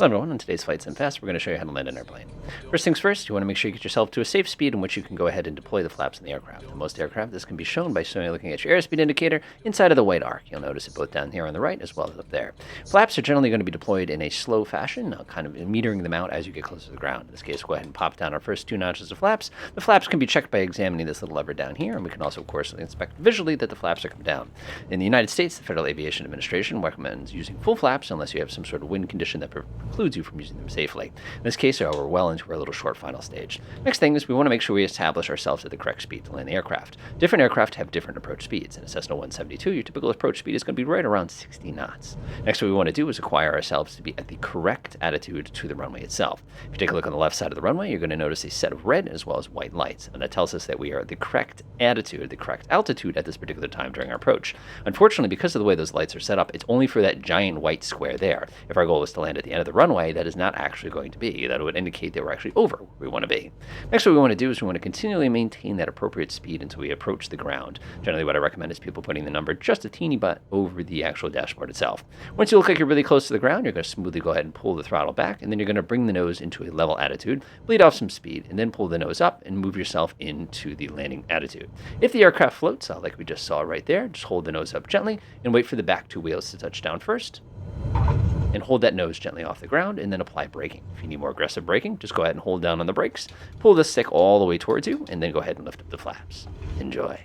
Hello everyone, on today's Flight Sim Fast, we're going to show you how to land an airplane. First things first, you want to make sure you get yourself to a safe speed in which you can go ahead and deploy the flaps in the aircraft. In most aircraft, this can be shown by looking at your airspeed indicator inside of the white arc. You'll notice it both down here on the right as well as up there. Flaps are generally going to be deployed in a slow fashion, kind of metering them out as you get closer to the ground. In this case, we'll go ahead and pop down our first 2 notches of flaps. The flaps can be checked by examining this little lever down here, and we can also, of course, inspect visually that the flaps are come down. In the United States, the Federal Aviation Administration recommends using full flaps unless you have some sort of wind condition that precludes you from using them safely. In this case, we're well into our little short final stage. Next thing is we want to make sure we establish ourselves at the correct speed to land the aircraft. Different aircraft have different approach speeds. In a Cessna 172, your typical approach speed is going to be right around 60 knots. Next, what we want to do is acquire ourselves to be at the correct attitude to the runway itself. If you take a look on the left side of the runway, you're going to notice a set of red as well as white lights, and that tells us that we are at the correct attitude, the correct altitude at this particular time during our approach. Unfortunately, because of the way those lights are set up, it's only for that giant white square there. If our goal is to land at the end of the runway, that is not actually going to be. That would indicate that we're actually over where we want to be. Next, what we want to do is we want to continually maintain that appropriate speed until we approach the ground. Generally, what I recommend is people putting the number just a teeny bit over the actual dashboard itself. Once you look like you're really close to the ground, you're going to smoothly go ahead and pull the throttle back, and then you're going to bring the nose into a level attitude, bleed off some speed, and then pull the nose up and move yourself into the landing attitude. If the aircraft floats, like we just saw right there, just hold the nose up gently and wait for the back 2 wheels to touch down first, and hold that nose gently off the ground, and then apply braking. If you need more aggressive braking, just go ahead and hold down on the brakes, pull the stick all the way towards you, and then go ahead and lift up the flaps. Enjoy.